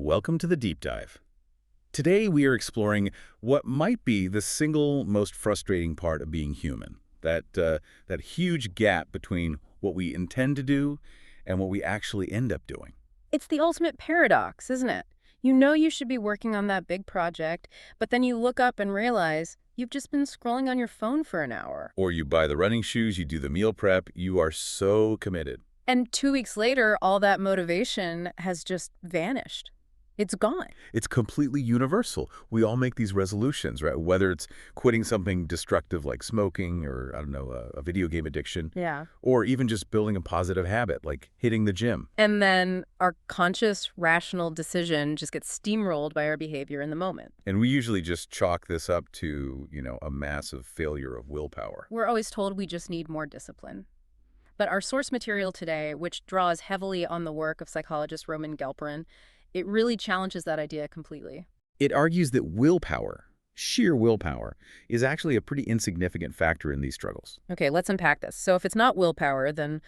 Welcome to the deep dive. Today we are exploring what might be the single most frustrating part of being human, that huge gap between what we intend to do and what we actually end up doing. It's the ultimate paradox, isn't it? You know you should be working on that big project, but then you look up and realize you've just been scrolling on your phone for an hour. Or you buy the running shoes, you do the meal prep, you are so committed. And 2 weeks later, all that motivation has just vanished. It's gone. It's completely universal. We all make these resolutions, right? Whether it's quitting something destructive like smoking or, I don't know, a video game addiction, Yeah. or even just building a positive habit like hitting the gym. And then our conscious, rational decision just gets steamrolled by our behavior in the moment. And we usually just chalk this up to, a massive failure of willpower. We're always told we just need more discipline. But our source material today, which draws heavily on the work of psychologist Roman Gelperin, it really challenges that idea completely. It argues that willpower, sheer willpower, is actually a pretty insignificant factor in these struggles. Okay, let's unpack this. So if it's not willpower, then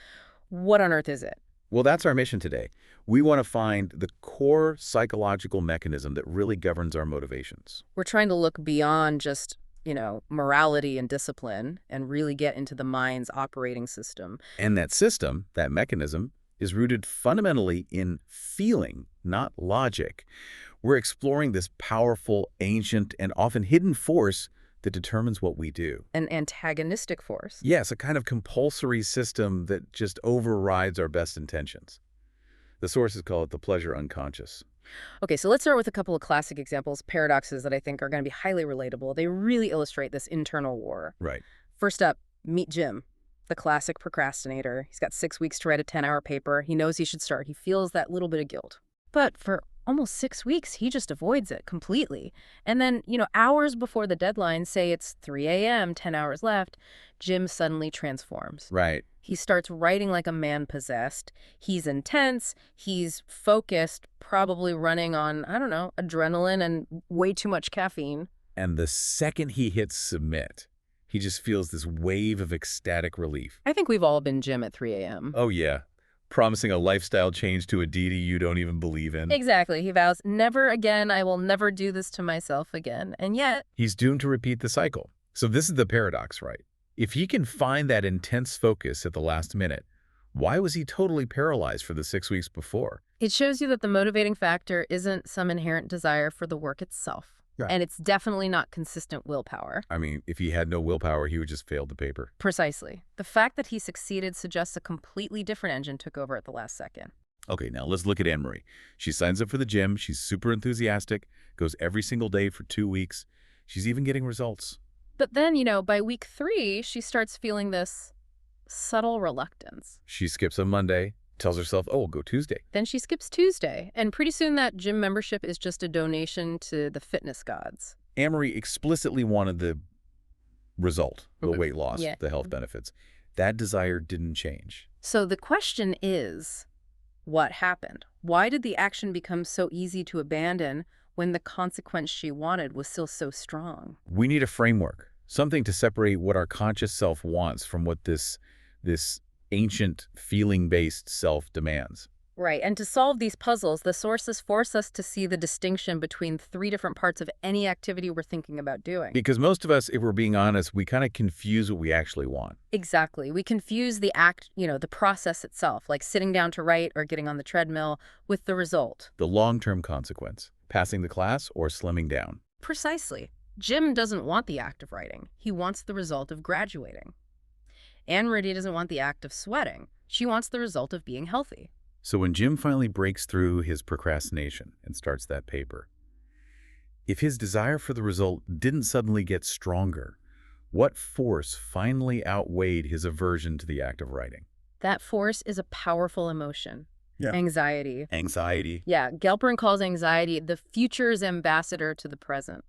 what on earth is it? Well, that's our mission today. We want to find the core psychological mechanism that really governs our motivations. We're trying to look beyond just, morality and discipline and really get into the mind's operating system. And that system, that mechanism, is rooted fundamentally in feeling, not logic. We're exploring this powerful, ancient, and often hidden force that determines what we do. An antagonistic force. Yes, a kind of compulsory system that just overrides our best intentions. The sources call it the pleasure unconscious. Okay, so let's start with a couple of classic examples, paradoxes that I think are going to be highly relatable. They really illustrate this internal war. Right. First up, meet Jim, the classic procrastinator. He's got 6 weeks to write a 10-hour paper. He knows he should start. He feels that little bit of guilt. But for almost 6 weeks, he just avoids it completely. And then, hours before the deadline, say it's 3 a.m., 10 hours left, Jim suddenly transforms. Right. He starts writing like a man possessed. He's intense. He's focused, probably running on, I don't know, adrenaline and way too much caffeine. And the second he hits submit, he just feels this wave of ecstatic relief. I think we've all been Jim at 3 a.m. Oh, yeah. Promising a lifestyle change to a deity you don't even believe in. Exactly. He vows, never again, I will never do this to myself again. And yet, He's doomed to repeat the cycle. So this is the paradox, right? If he can find that intense focus at the last minute, why was he totally paralyzed for the 6 weeks before? it shows you that the motivating factor isn't some inherent desire for the work itself. Right. And it's definitely not consistent willpower. I mean, if he had no willpower, he would just fail the paper. Precisely. The fact that he succeeded suggests a completely different engine took over at the last second. Okay, now let's look at Anne-Marie. She signs up for the gym. She's super enthusiastic, goes every single day for 2 weeks. She's even getting results. But then, by week 3, she starts feeling this subtle reluctance. She skips a Monday, tells herself, oh, we'll go Tuesday. Then she skips Tuesday, and pretty soon that gym membership is just a donation to the fitness gods. Anne-Marie explicitly wanted the result, the Mhm. weight loss, Yeah. the health benefits. That desire didn't change. So the question is, what happened? Why did the action become so easy to abandon when the consequence she wanted was still so strong? We need a framework, something to separate what our conscious self wants from what this ancient feeling-based self demands. Right, and to solve these puzzles, the sources force us to see the distinction between 3 different parts of any activity we're thinking about doing. Because most of us, if we're being honest, we kind of confuse what we actually want. Exactly. We confuse the act, the process itself, like sitting down to write or getting on the treadmill, with the result. The long-term consequence, passing the class or slimming down. Precisely. Jim doesn't want the act of writing. He wants the result of graduating. Anne-Marie doesn't want the act of sweating. She wants the result of being healthy. So when Jim finally breaks through his procrastination and starts that paper, if his desire for the result didn't suddenly get stronger, what force finally outweighed his aversion to the act of writing? That force is a powerful emotion. Yeah. Anxiety. Anxiety. Yeah, Gelperin calls anxiety the future's ambassador to the present.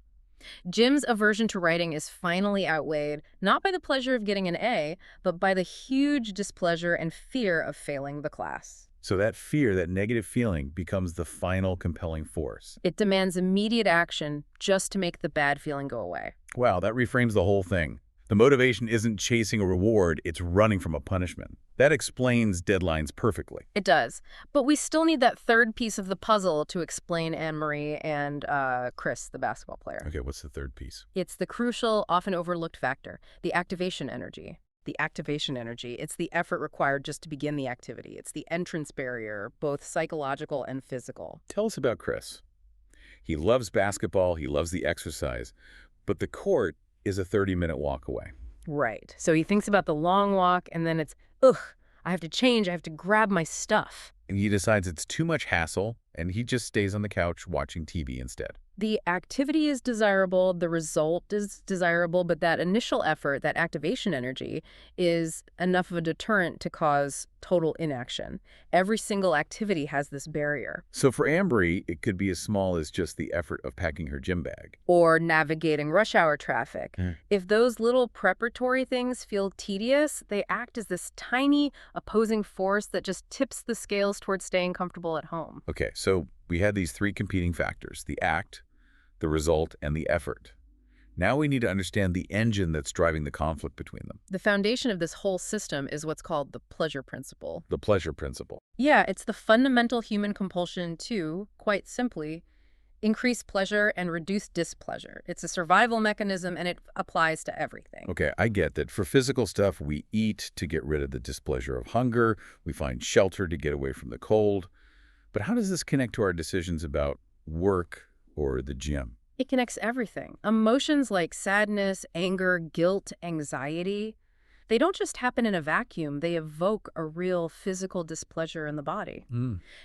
Jim's aversion to writing is finally outweighed, not by the pleasure of getting an A, but by the huge displeasure and fear of failing the class. So that fear, that negative feeling, becomes the final compelling force. It demands immediate action just to make the bad feeling go away. Wow, that reframes the whole thing. The motivation isn't chasing a reward, it's running from a punishment. That explains deadlines perfectly. It does. But we still need that third piece of the puzzle to explain Anne-Marie and Chris, the basketball player. Okay, what's the third piece? It's the crucial, often overlooked factor, the activation energy. The activation energy, it's the effort required just to begin the activity. It's the entrance barrier, both psychological and physical. Tell us about Chris. He loves basketball, he loves the exercise, but the court is a 30-minute walk away. Right. So he thinks about the long walk, and then it's, ugh, I have to change, I have to grab my stuff. And he decides it's too much hassle, and he just stays on the couch watching TV instead. The activity is desirable, the result is desirable, but that initial effort, that activation energy, is enough of a deterrent to cause total inaction. Every single activity has this barrier. So for Ambry, it could be as small as just the effort of packing her gym bag. Or navigating rush hour traffic. Mm. If those little preparatory things feel tedious, they act as this tiny opposing force that just tips the scales towards staying comfortable at home. Okay, so we had these three competing factors: the act, the result, and the effort. Now we need to understand the engine that's driving the conflict between them. The foundation of this whole system is what's called the pleasure principle. The pleasure principle. Yeah, it's the fundamental human compulsion to, quite simply, increase pleasure and reduce displeasure. It's a survival mechanism, and it applies to everything. Okay, I get that. For physical stuff, we eat to get rid of the displeasure of hunger. We find shelter to get away from the cold. But how does this connect to our decisions about work or the gym? It connects everything. Emotions like sadness, anger, guilt, anxiety, they don't just happen in a vacuum. They evoke a real physical displeasure in the body.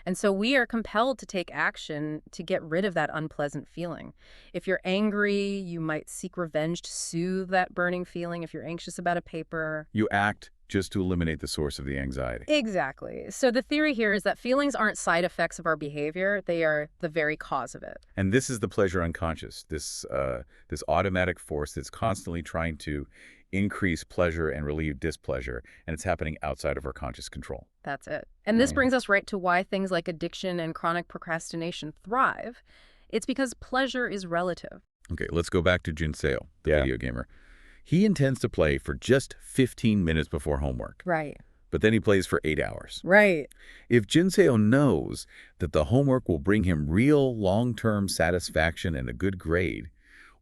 And so we are compelled to take action to get rid of that unpleasant feeling. If you're angry, you might seek revenge to soothe that burning feeling. If you're anxious about a paper, You act just to eliminate the source of the anxiety. exactly. So the theory here is that feelings aren't side effects of our behavior. They are the very cause of it. And this is the pleasure unconscious, this automatic force that's constantly trying to increase pleasure and relieve displeasure, and it's happening outside of our conscious control. That's it. And this Right. brings us right to why things like addiction and chronic procrastination thrive. It's because pleasure is relative. Okay, let's go back to Jinseo, the Yeah. video gamer. He intends to play for just 15 minutes before homework, Right. but then he plays for 8 hours. Right. If Jinseo knows that the homework will bring him real long-term satisfaction and a good grade,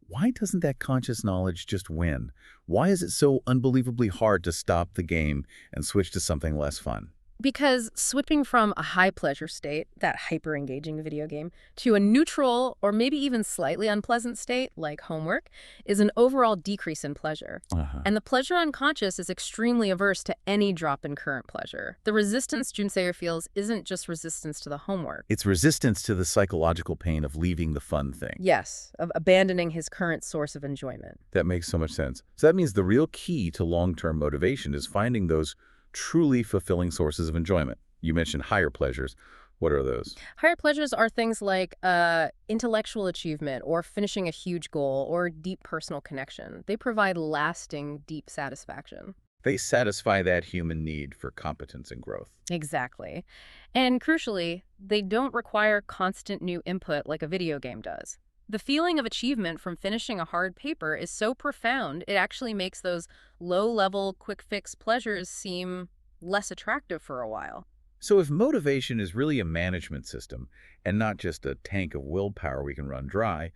why doesn't that conscious knowledge just win? Why is it so unbelievably hard to stop the game and switch to something less fun? Because switching from a high pleasure state, that hyper-engaging video game, to a neutral or maybe even slightly unpleasant state, like homework, is an overall decrease in pleasure. And the pleasure unconscious is extremely averse to any drop in current pleasure. The resistance Junseir feels isn't just resistance to the homework. It's resistance to the psychological pain of leaving the fun thing. Yes, of abandoning his current source of enjoyment. That makes so much sense. So that means the real key to long-term motivation is finding those truly fulfilling sources of enjoyment. You mentioned higher pleasures. What are those? Higher pleasures are things like intellectual achievement or finishing a huge goal or deep personal connection. They provide lasting, deep satisfaction. They satisfy that human need for competence and growth. Exactly. And crucially, they don't require constant new input like a video game does. The feeling of achievement from finishing a hard paper is so profound, it actually makes those low-level, quick-fix pleasures seem less attractive for a while. So if motivation is really a management system and not just a tank of willpower we can run dry,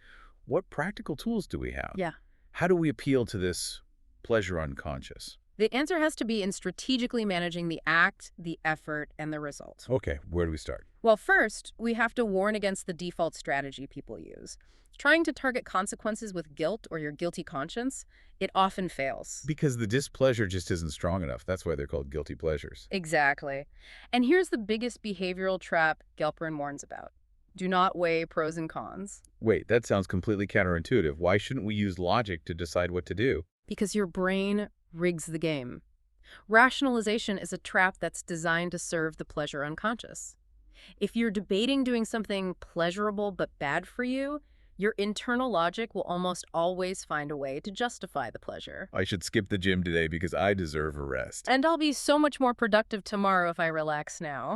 what practical tools do we have? Yeah. How do we appeal to this pleasure unconscious? The answer has to be in strategically managing the act, the effort, and the result. Okay, where do we start? Well, first, we have to warn against the default strategy people use. Trying to target consequences with guilt or your guilty conscience, it often fails. Because the displeasure just isn't strong enough. That's why they're called guilty pleasures. Exactly. And here's the biggest behavioral trap Gelperin warns about. Do not weigh pros and cons. Wait, that sounds completely counterintuitive. Why shouldn't we use logic to decide what to do? Because your brain rigs the game. Rationalization is a trap that's designed to serve the pleasure unconscious. If you're debating doing something pleasurable but bad for you, your internal logic will almost always find a way to justify the pleasure. I should skip the gym today because I deserve a rest. And I'll be so much more productive tomorrow if I relax now.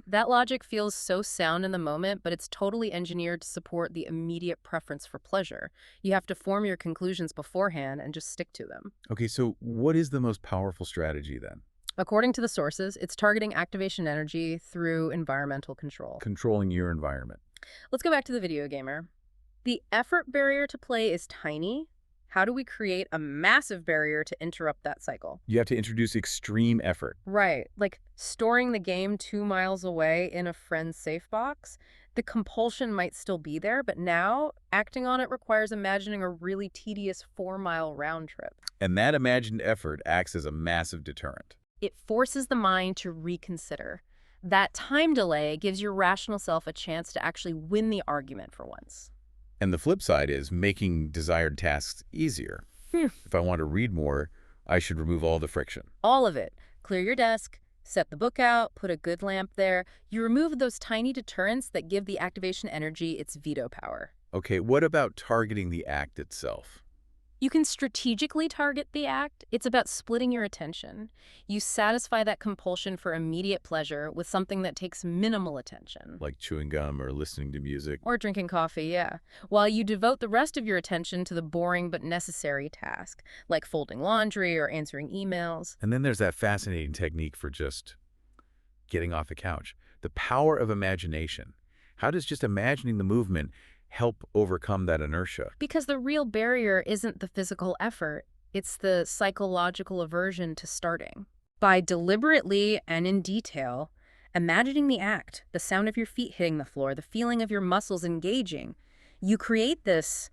That logic feels so sound in the moment, but it's totally engineered to support the immediate preference for pleasure. You have to form your conclusions beforehand and just stick to them. Okay, so what is the most powerful strategy then? According to the sources, it's targeting activation energy through environmental control. Controlling your environment. Let's go back to the video gamer. The effort barrier to play is tiny. How do we create a massive barrier to interrupt that cycle? You have to introduce extreme effort. Right, like storing the game 2 miles away in a friend's safe box. The compulsion might still be there, but now acting on it requires imagining a really tedious 4-mile round trip. And that imagined effort acts as a massive deterrent. It forces the mind to reconsider. That time delay gives your rational self a chance to actually win the argument for once. And the flip side is making desired tasks easier. If I want to read more, I should remove all the friction. All of it. Clear your desk, set the book out, put a good lamp there. You remove those tiny deterrents that give the activation energy its veto power. Okay, what about targeting the act itself? You can strategically target the act. It's about splitting your attention. You satisfy that compulsion for immediate pleasure with something that takes minimal attention. Like chewing gum or listening to music. Or drinking coffee, yeah. While you devote the rest of your attention to the boring but necessary task, like folding laundry or answering emails. And then there's that fascinating technique for just getting off the couch. The power of imagination. How does just imagining the movement help overcome that inertia? Because the real barrier isn't the physical effort, it's the psychological aversion to starting. By deliberately and in detail imagining the act, the sound of your feet hitting the floor, the feeling of your muscles engaging, you create this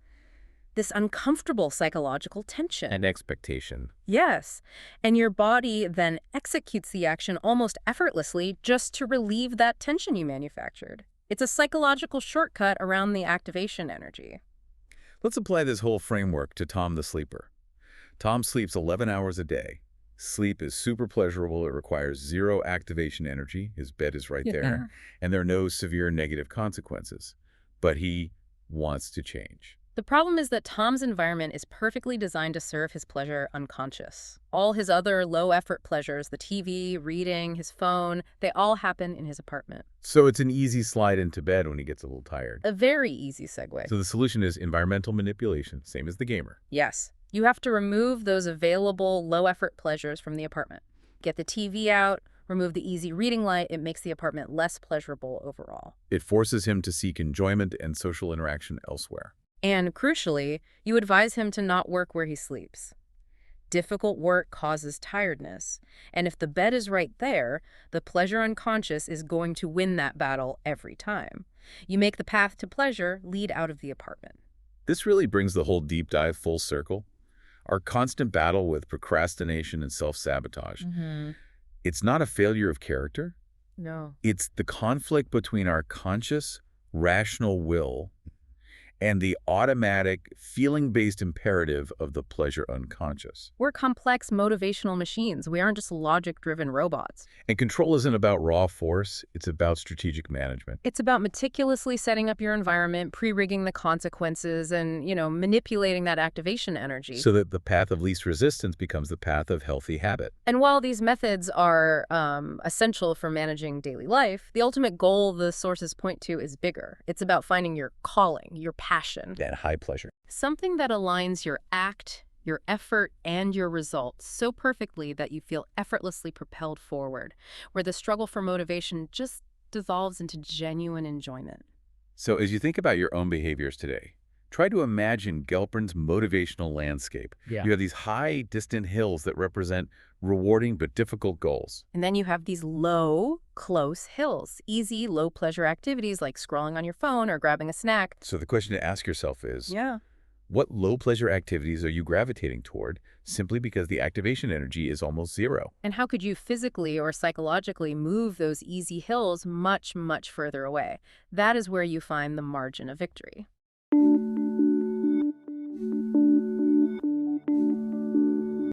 uncomfortable psychological tension. And expectation. Yes, and your body then executes the action almost effortlessly just to relieve that tension you manufactured. It's a psychological shortcut around the activation energy. Let's apply this whole framework to Tom the sleeper. Tom sleeps 11 hours a day. Sleep is super pleasurable. It requires zero activation energy. His bed is right there. And there are no severe negative consequences. But he wants to change. The problem is that Tom's environment is perfectly designed to serve his pleasure unconscious. All his other low-effort pleasures, the TV, reading, his phone, they all happen in his apartment. So it's an easy slide into bed when he gets a little tired. A very easy segue. So the solution is environmental manipulation, same as the gamer. Yes. You have to remove those available low-effort pleasures from the apartment. Get the TV out, remove the easy reading light. It makes the apartment less pleasurable overall. It forces him to seek enjoyment and social interaction elsewhere. And crucially, you advise him to not work where he sleeps. Difficult work causes tiredness, and if the bed is right there, the pleasure unconscious is going to win that battle every time. You make the path to pleasure lead out of the apartment. This really brings the whole deep dive full circle. Our constant battle with procrastination and self-sabotage. It's not a failure of character. No. It's the conflict between our conscious, rational will and the automatic, feeling-based imperative of the pleasure unconscious. We're complex motivational machines. We aren't just logic-driven robots. And control isn't about raw force, it's about strategic management. It's about meticulously setting up your environment, pre-rigging the consequences, and, manipulating that activation energy. So that the path of least resistance becomes the path of healthy habit. And while these methods are essential for managing daily life, the ultimate goal the sources point to is bigger. It's about finding your calling, your passion. That high pleasure. Something that aligns your act, your effort, and your results so perfectly that you feel effortlessly propelled forward, where the struggle for motivation just dissolves into genuine enjoyment. So as you think about your own behaviors today, try to imagine Gelperin's motivational landscape. Yeah. You have these high, distant hills that represent rewarding but difficult goals. And then you have these low, close hills, easy, low-pleasure activities like scrolling on your phone or grabbing a snack. So the question to ask yourself is, Yeah. what low-pleasure activities are you gravitating toward simply because the activation energy is almost zero? And how could you physically or psychologically move those easy hills much, much further away? That is where you find the margin of victory.